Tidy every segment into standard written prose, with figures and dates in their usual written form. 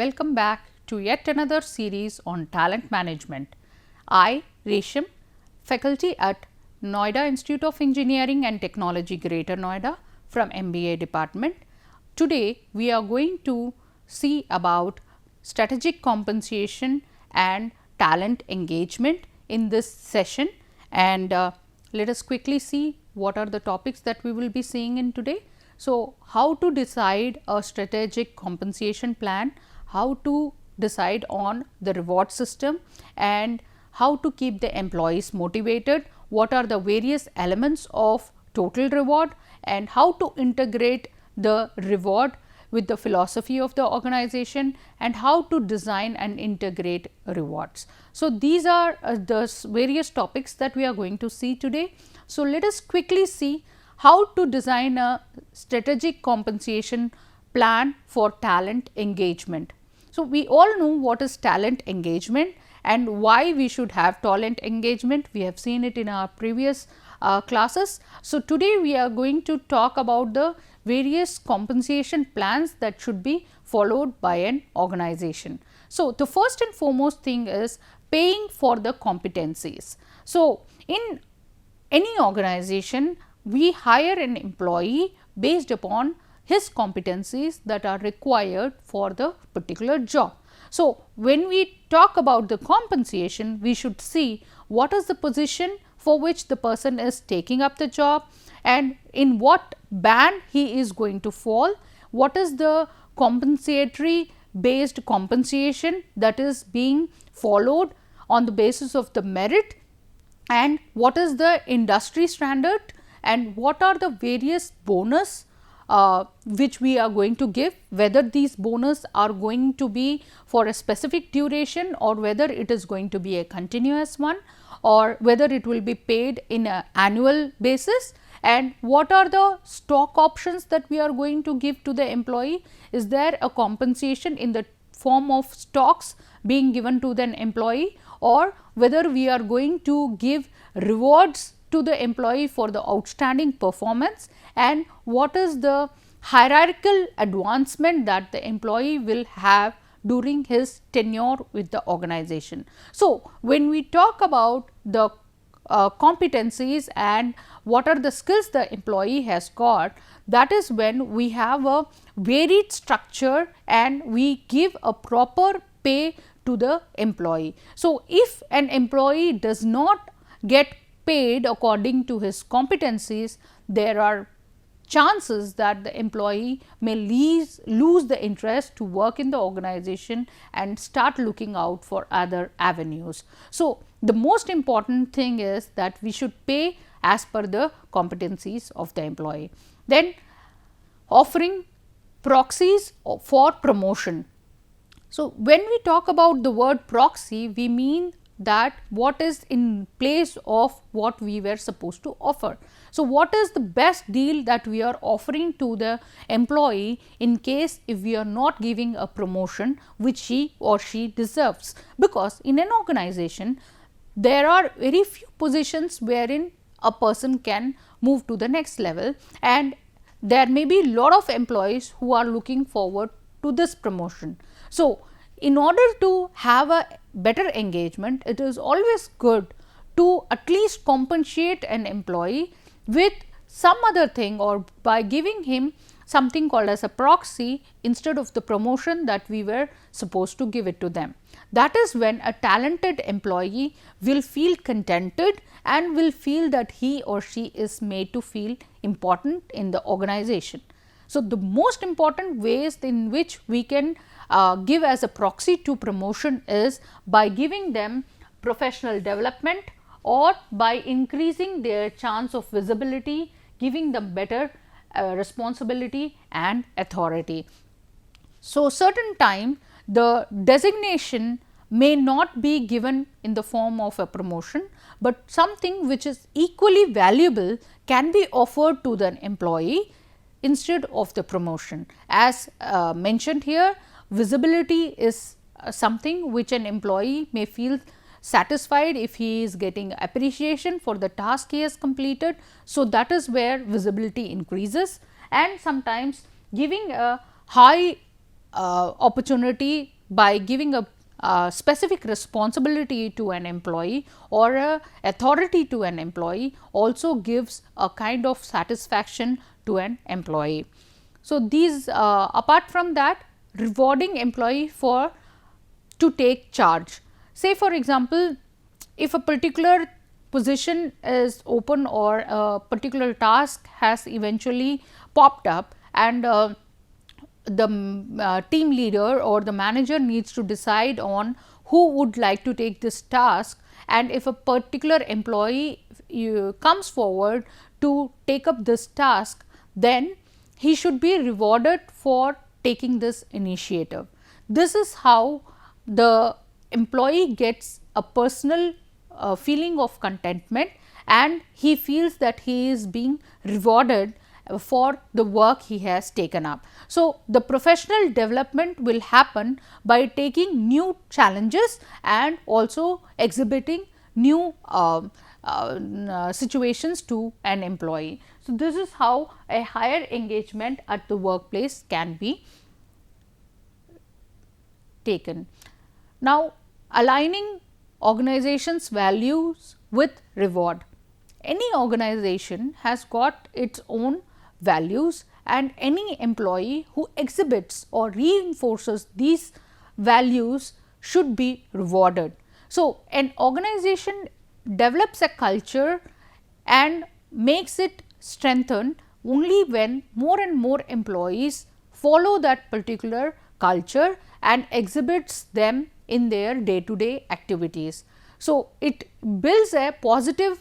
welcome back to yet another series on talent management. I, Resham, faculty at Noida Institute of Engineering and Technology, Greater Noida from MBA department. Today, we are going to see about strategic compensation and talent engagement in this session, and let us quickly see what are the topics that we will be seeing in today. So, how to decide a strategic compensation plan, how to decide on the reward system, and how to keep the employees motivated, what are the various elements of total reward, and how to integrate the reward with the philosophy of the organization, and how to design and integrate rewards. So, these are the various topics that we are going to see today. So, let us quickly see how to design a strategic compensation plan for talent engagement. So, we all know what is talent engagement and why we should have talent engagement. We have seen it in our previous classes. So, today we are going to talk about the various compensation plans that should be followed by an organization. So, the first and foremost thing is paying for the competencies. So, in any organization, we hire an employee based upon his competencies that are required for the particular job. So, when we talk about the compensation, we should see what is the position for which the person is taking up the job and in what band he is going to fall, what is the compensatory based compensation that is being followed on the basis of the merit, and what is the industry standard, and what are the various bonus which we are going to give, whether these bonus are going to be for a specific duration or whether it is going to be a continuous one or whether it will be paid in an annual basis, and what are the stock options that we are going to give to the employee. Is there a compensation in the form of stocks being given to the employee, or whether we are going to give rewards to the employee for the outstanding performance, and what is the hierarchical advancement that the employee will have during his tenure with the organization. So, when we talk about the competencies and what are the skills the employee has got, that is when we have a varied structure and we give a proper pay to the employee. So, if an employee does not get paid according to his competencies, there are chances that the employee may lose the interest to work in the organization and start looking out for other avenues. So, the most important thing is that we should pay as per the competencies of the employee. Then offering proxies for promotion. So, when we talk about the word proxy, we mean that what is in place of what we were supposed to offer. So, what is the best deal that we are offering to the employee in case if we are not giving a promotion which he or she deserves, because in an organization there are very few positions wherein a person can move to the next level, and there may be a lot of employees who are looking forward to this promotion. So, in order to have a better engagement, it is always good to at least compensate an employee with some other thing or by giving him something called as a proxy instead of the promotion that we were supposed to give it to them. That is when a talented employee will feel contented and will feel that he or she is made to feel important in the organization. So, the most important ways in which we can give as a proxy to promotion is by giving them professional development or by increasing their chance of visibility, giving them better responsibility and authority. So, certain time the designation may not be given in the form of a promotion, but something which is equally valuable can be offered to the employee instead of the promotion. As mentioned here, visibility is something which an employee may feel satisfied if he is getting appreciation for the task he has completed. So, that is where visibility increases, and sometimes giving a high opportunity by giving a specific responsibility to an employee or a authority to an employee also gives a kind of satisfaction to an employee. So, these apart from that, rewarding employee for to take charge. Say for example, if a particular position is open or a particular task has eventually popped up, and the team leader or the manager needs to decide on who would like to take this task, and if a particular employee comes forward to take up this task, then he should be rewarded for taking this initiative. This is how the employee gets a personal feeling of contentment, and he feels that he is being rewarded for the work he has taken up. So, the professional development will happen by taking new challenges and also exhibiting new situations to an employee. So, this is how a higher engagement at the workplace can be taken. Now, aligning organization's values with reward. Any organization has got its own values, and any employee who exhibits or reinforces these values should be rewarded. So, an organization develops a culture and makes it strengthened only when more and more employees follow that particular culture and exhibits them in their day to day activities. So, it builds a positive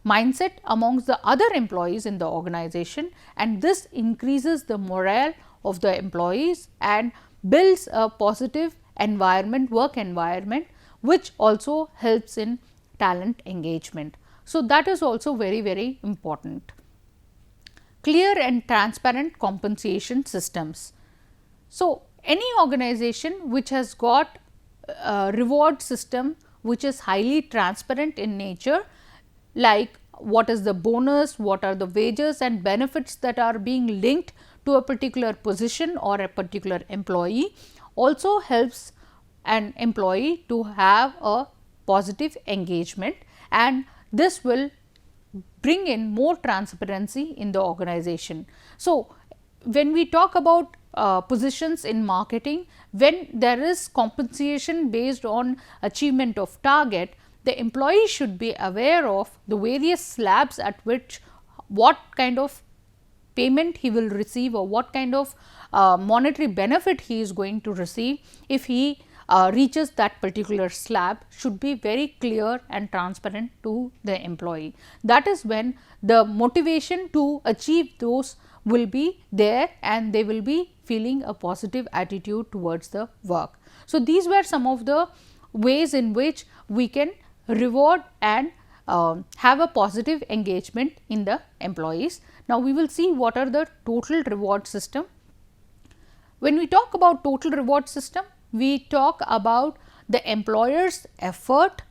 mindset amongst the other employees in the organization, and this increases the morale of the employees and builds a positive environment, work environment, which also helps in talent engagement. So, that is also very important. Clear and transparent compensation systems. So, any organization which has got a reward system which is highly transparent in nature, like what is the bonus, what are the wages and benefits that are being linked to a particular position or a particular employee, also helps an employee to have a positive engagement, and this will bring in more transparency in the organization. So, when we talk about positions in marketing, when there is compensation based on achievement of target, the employee should be aware of the various slabs at which what kind of payment he will receive or what kind of monetary benefit he is going to receive if he reaches that particular slab should be very clear and transparent to the employee. That is when the motivation to achieve those will be there and they will be feeling a positive attitude towards the work. So, these were some of the ways in which we can reward and have a positive engagement in the employees. Now, we will see what are the total reward system. When we talk about total reward system, we talk about the employer's effort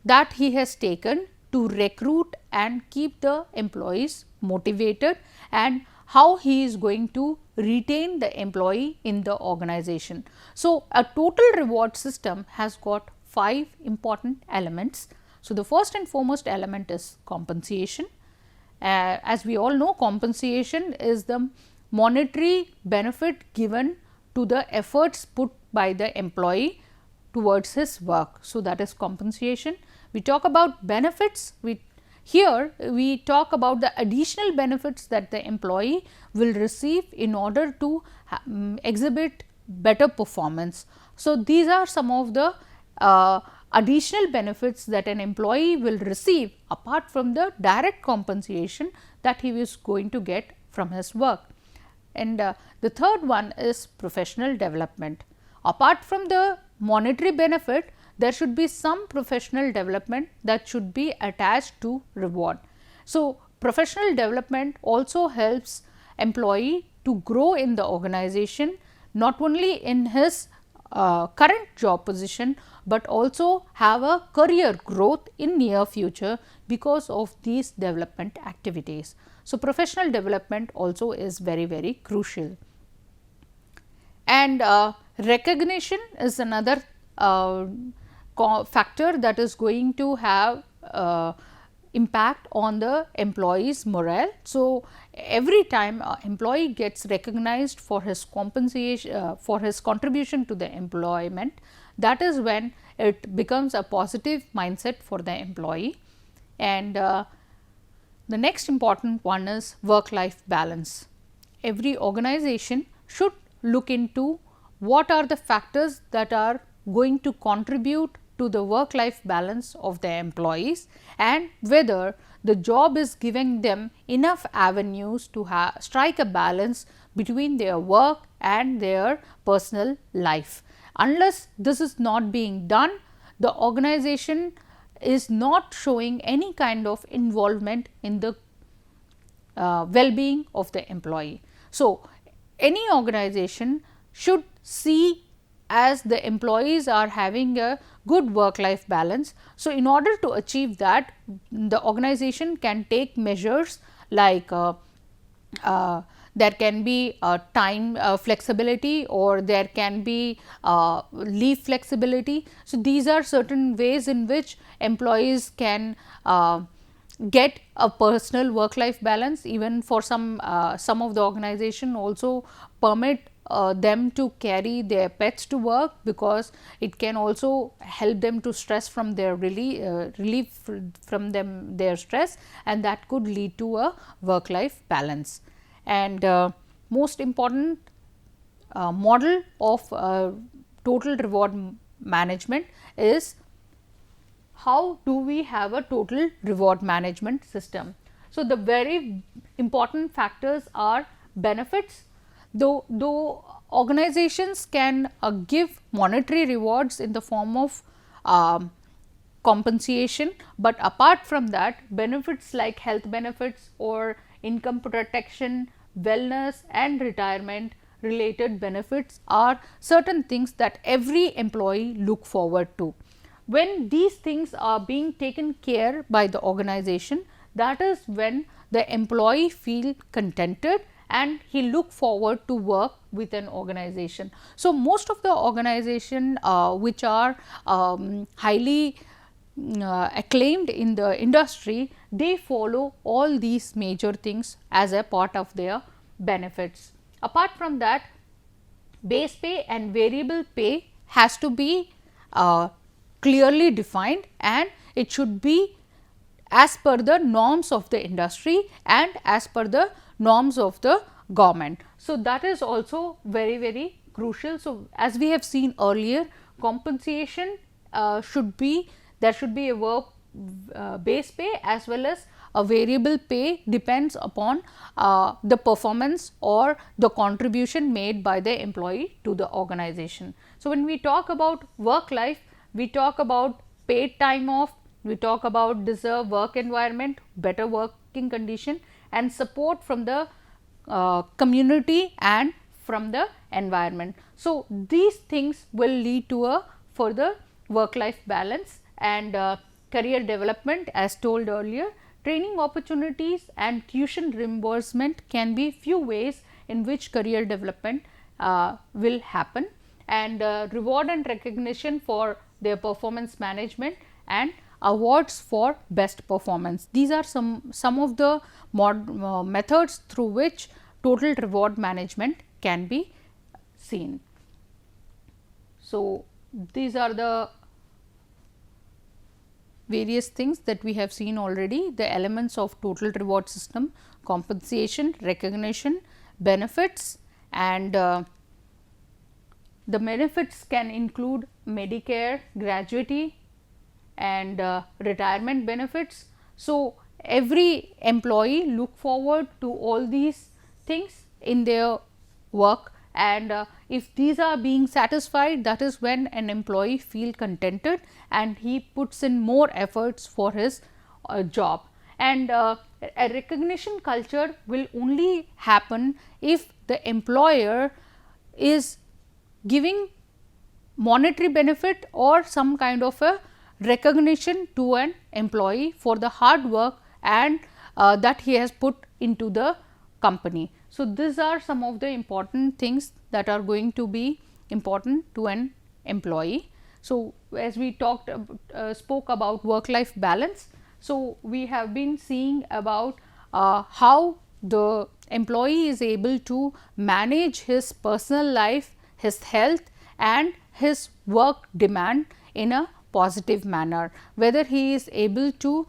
that he has taken to recruit and keep the employees motivated, and how he is going to retain the employee in the organization. So, a total reward system has got 5 important elements. So, the first and foremost element is compensation. As we all know, compensation is the monetary benefit given to the efforts put by the employee towards his work. So, that is compensation. We talk about benefits. Here we talk about the additional benefits that the employee will receive in order to exhibit better performance. So, these are some of the additional benefits that an employee will receive apart from the direct compensation that he is going to get from his work. And the third one is professional development. Apart from the monetary benefit, there should be some professional development that should be attached to reward. So, professional development also helps employee to grow in the organization, not only in his current job position, but also have a career growth in near future because of these development activities. So, professional development also is very crucial. And Recognition is another factor that is going to have impact on the employee's morale. So, every time a employee gets recognized for his compensation for his contribution to the employment, that is when it becomes a positive mindset for the employee. And the next important one is work life balance. Every organization should look into what are the factors that are going to contribute to the work life balance of the employees, and whether the job is giving them enough avenues to strike a balance between their work and their personal life. Unless this is not being done, the organization is not showing any kind of involvement in the well-being of the employee. So, any organization should see as the employees are having a good work-life balance. So, in order to achieve that, the organization can take measures like there can be time flexibility, or there can be leave flexibility. So, these are certain ways in which employees can get a personal work life balance. Even for some of the organization also permit them to carry their pets to work, because it can also help them to stress from their relief from their stress, and that could lead to a work life balance. And most important model of total reward management is how do we have a total reward management system. So, the very important factors are benefits. Though organizations can give monetary rewards in the form of compensation, but apart from that, benefits like health benefits or income protection, wellness and retirement related benefits are certain things that every employee look forward to. When these things are being taken care by the organization, that is when the employee feel contented and he look forward to work with an organization. So, most of the organization which are highly acclaimed in the industry, they follow all these major things as a part of their benefits. Apart from that, base pay and variable pay has to be clearly defined, and it should be as per the norms of the industry and as per the norms of the government. So, that is also very crucial. So, as we have seen earlier, compensation should be, there should be a base pay as well as a variable pay, depends upon the performance or the contribution made by the employee to the organization. So, when we talk about work life, we talk about paid time off, we talk about deserved work environment, better working condition and support from the community and from the environment. So, these things will lead to a further work life balance and career development. As told earlier, training opportunities and tuition reimbursement can be few ways in which career development will happen, and reward and recognition for their performance management and awards for best performance. These are some of the methods through which total reward management can be seen. So, these are the various things that we have seen already, the elements of total reward system: compensation, recognition, benefits, and the benefits can include Medicare, gratuity and retirement benefits. So, every employee look forward to all these things in their work, and if these are being satisfied, that is when an employee feel contented and he puts in more efforts for his job. And a recognition culture will only happen if the employer is giving monetary benefit or some kind of a recognition to an employee for the hard work and that he has put into the company. So, these are some of the important things that are going to be important to an employee. So, as we spoke about work life balance, so we have been seeing about how the employee is able to manage his personal life, his health and his work demand in a positive manner, whether he is able to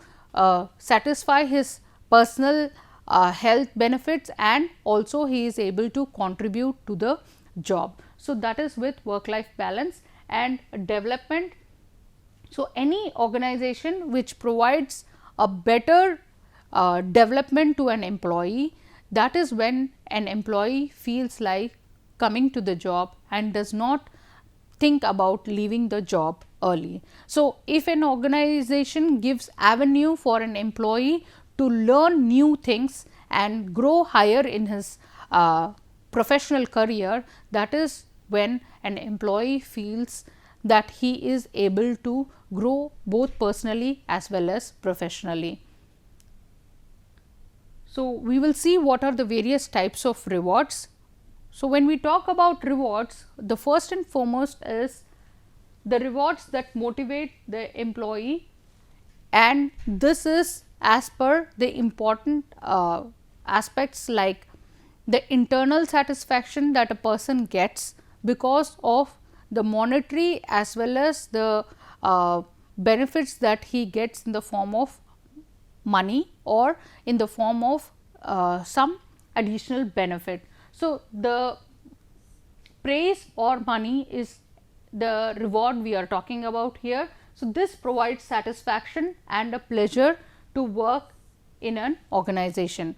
satisfy his personal health benefits and also he is able to contribute to the job. So, that is with work life balance and development. So, any organization which provides a better development to an employee, that is when an employee feels like coming to the job and does not think about leaving the job early. So, if an organization gives avenue for an employee to learn new things and grow higher in his professional career, that is when an employee feels that he is able to grow both personally as well as professionally. So, we will see what are the various types of rewards. So, when we talk about rewards, the first and foremost is the rewards that motivate the employee, and this is as per the important aspects like the internal satisfaction that a person gets because of the monetary as well as the benefits that he gets in the form of money or in the form of some additional benefit. So, the praise or money is the reward we are talking about here. So, this provides satisfaction and a pleasure to work in an organization.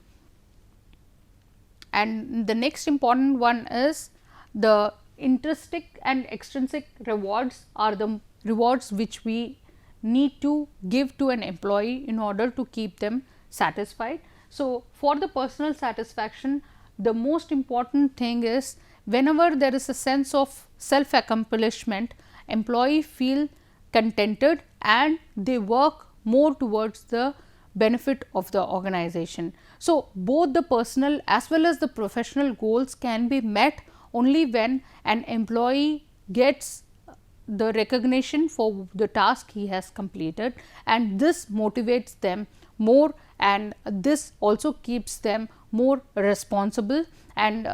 And the next important one is the intrinsic and extrinsic rewards are the rewards which we need to give to an employee in order to keep them satisfied. So, for the personal satisfaction, the most important thing is whenever there is a sense of self accomplishment, employee feel contented and they work more towards the benefit of the organization. So, both the personal as well as the professional goals can be met only when an employee gets the recognition for the task he has completed, and this motivates them more, and this also keeps them more responsible and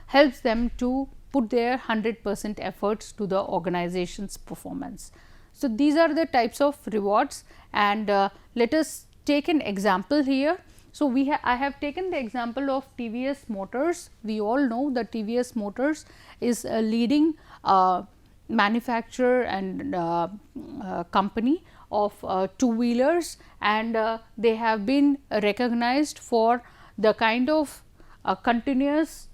helps them to put their 100% efforts to the organization's performance. So, these are the types of rewards, and let us take an example here. So, I have taken the example of TVS Motors. We all know that TVS Motors is a leading manufacturer and company of two-wheelers, and they have been recognized for the kind of continuous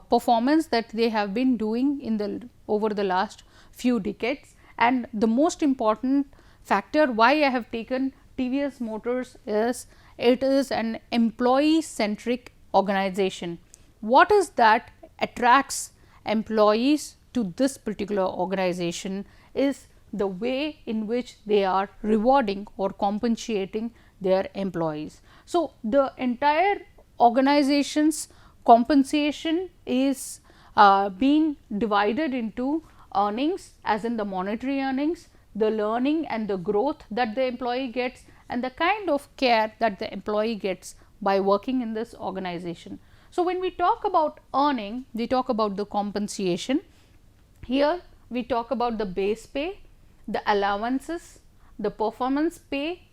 performance that they have been doing in over the last few decades. And the most important factor why I have taken TVS Motors is it is an employee centric organization. What is that attracts employees to this particular organization is the way in which they are rewarding or compensating their employees. So, the entire organization's compensation is being divided into earnings, as in the monetary earnings, the learning and the growth that the employee gets, and the kind of care that the employee gets by working in this organization. So, when we talk about earning, we talk about the compensation. Here we talk about the base pay, the allowances, the performance pay,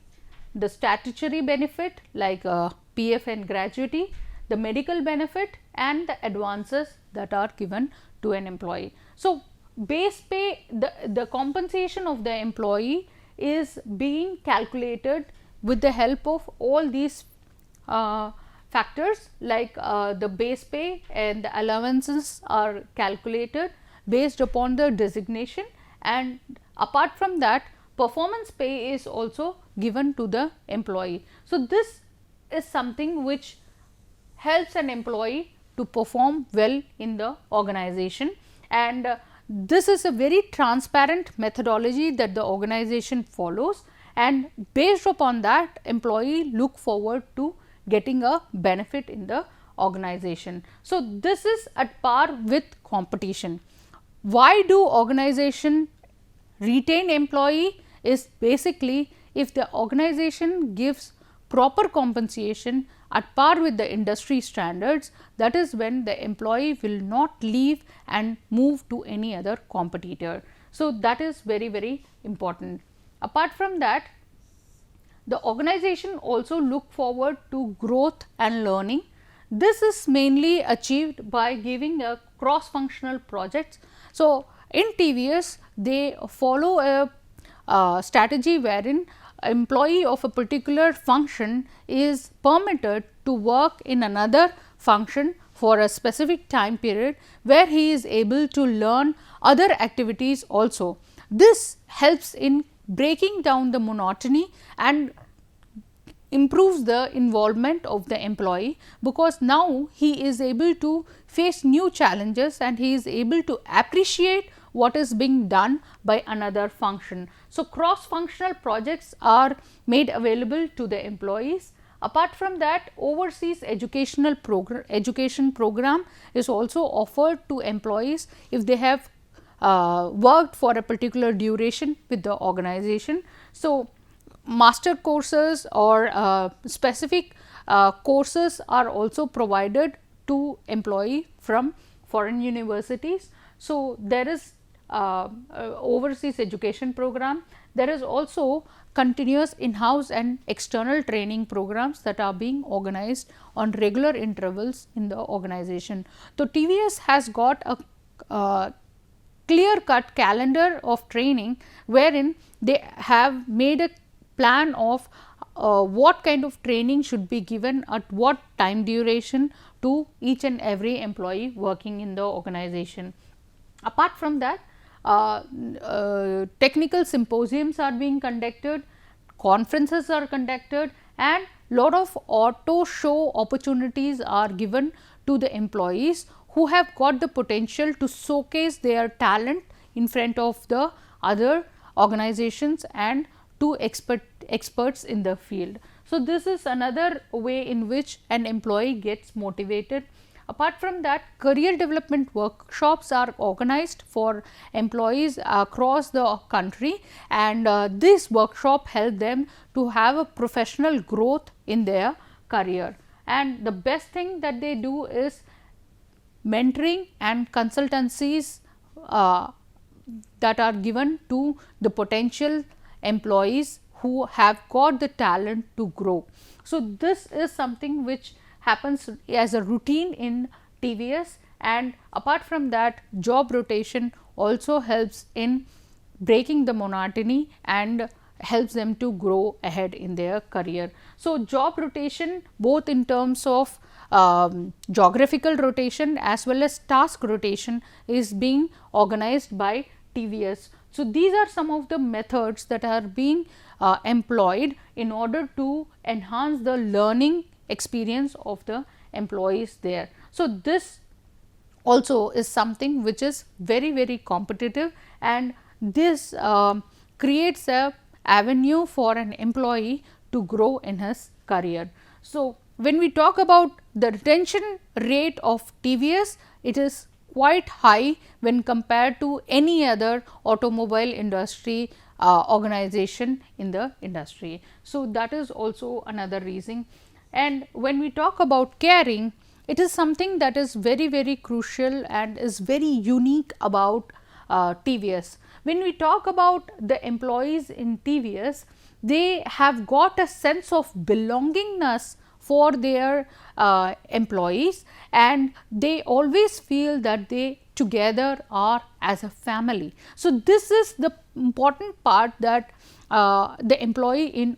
the statutory benefit like PF and gratuity, the medical benefit, and the advances that are given to an employee. So, base pay, the compensation of the employee is being calculated with the help of all these factors like the base pay and the allowances are calculated based upon the designation, and apart from that performance pay is also given to the employee. So, this is something which helps an employee to perform well in the organization, and this is a very transparent methodology that the organization follows, and based upon that employee look forward to getting a benefit in the organization. So, this is at par with competition. why do organization retain employee is basically if the organization gives proper compensation at par with the industry standards, that is when the employee will not leave and move to any other competitor. So, that is very, very important. Apart from that, the organization also look forward to growth and learning. This is mainly achieved by giving a cross functional projects. So, in TVS they follow a strategy wherein employee of a particular function is permitted to work in another function for a specific time period, where he is able to learn other activities also. This helps in breaking down the monotony and improves the involvement of the employee, because now he is able to face new challenges and he is able to appreciate what is being done by another function. So, cross functional projects are made available to the employees. Apart from that, overseas education program is also offered to employees if they have worked for a particular duration with the organization. So, master courses or specific courses are also provided to employee from foreign universities. So, there is overseas education program. There is also continuous in-house and external training programs that are being organized on regular intervals in the organization. So, TVS has got a clear cut calendar of training, wherein they have made a plan of what kind of training should be given at what time duration to each and every employee working in the organization. Apart from that, technical symposiums are being conducted, conferences are conducted, and lot of auto show opportunities are given to the employees who have got the potential to showcase their talent in front of the other organizations and to experts in the field. So, this is another way in which an employee gets motivated. Apart from that, career development workshops are organized for employees across the country, and this workshop help them to have a professional growth in their career. And the best thing that they do is mentoring and consultancies that are given to the potential employees who have got the talent to grow. So, this is something which happens as a routine in TVS, and apart from that, job rotation also helps in breaking the monotony and helps them to grow ahead in their career. So, job rotation both in terms of geographical rotation as well as task rotation is being organized by TVS. So, these are some of the methods that are being employed in order to enhance the learning experience of the employees there. So, this also is something which is very, very competitive, and this creates a avenue for an employee to grow in his career. So, when we talk about the retention rate of TVS, it is quite high when compared to any other automobile industry organization in the industry. So, that is also another reason. And when we talk about caring, it is something that is very, very crucial and is very unique about TVS. When we talk about the employees in TVS, they have got a sense of belongingness for their employees, and they always feel that they together are as a family. So, this is the important part that the employee in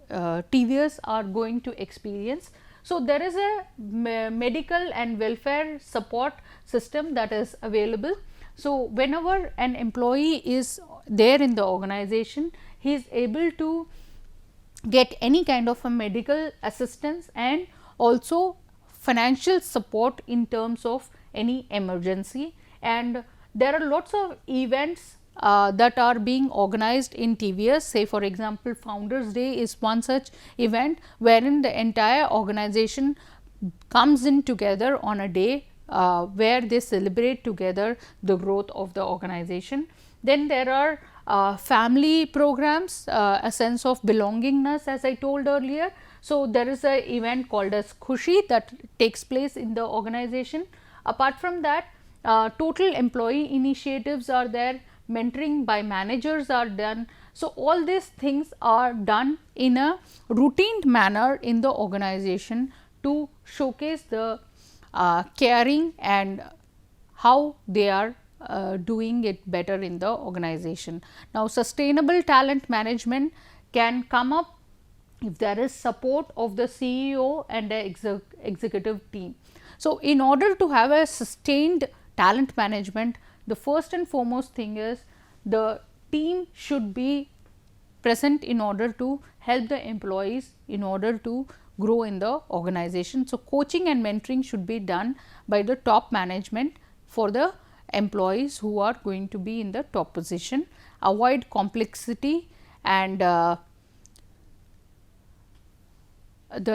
TVS are going to experience. So, there is a medical and welfare support system that is available. So, whenever an employee is there in the organization, he is able to get any kind of a medical assistance and also financial support in terms of any emergency. And there are lots of events that are being organized in TVS. Say for example, Founders Day is one such event wherein the entire organization comes in together on a day where they celebrate together the growth of the organization. Then there are family programs, a sense of belongingness, as I told earlier. So, there is an event called as Khushi that takes place in the organization. Apart from that, total employee initiatives are there, mentoring by managers are done. So, all these things are done in a routine manner in the organization to showcase the caring and how they are doing it better in the organization. Now, sustainable talent management can come up if there is support of the CEO and the executive team. So, in order to have a sustained talent management, the first and foremost thing is the team should be present in order to help the employees in order to grow in the organization. So, coaching and mentoring should be done by the top management for the employees who are going to be in the top position. Avoid complexity and the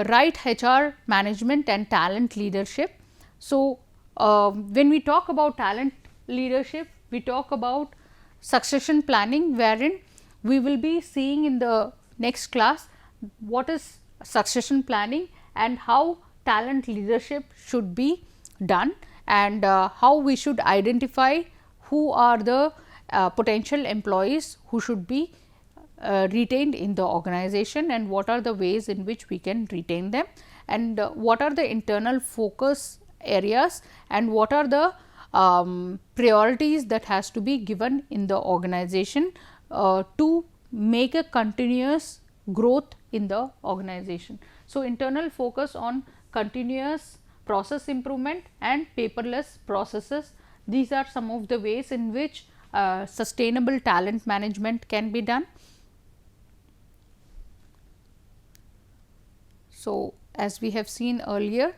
right HR management and talent leadership. So, when we talk about talent leadership, we talk about succession planning, wherein we will be seeing in the next class what is succession planning and how talent leadership should be done, and how we should identify who are the potential employees who should be retained in the organization, and what are the ways in which we can retain them, and what are the internal focus areas, and what are the priorities that has to be given in the organization to make a continuous growth in the organization. So, internal focus on continuous process improvement and paperless processes, these are some of the ways in which sustainable talent management can be done. So, as we have seen earlier,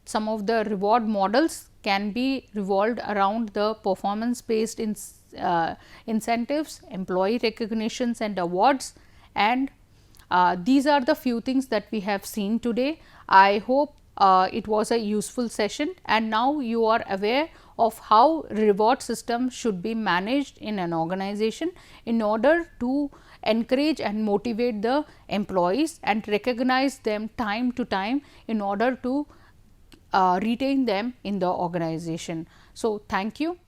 some of the reward models can be revolved around the performance based incentives, employee recognitions and awards, and these are the few things that we have seen today. I hope it was a useful session, and now you are aware of how reward system should be managed in an organization in order to encourage and motivate the employees and recognize them time to time in order to retain them in the organization. So, thank you.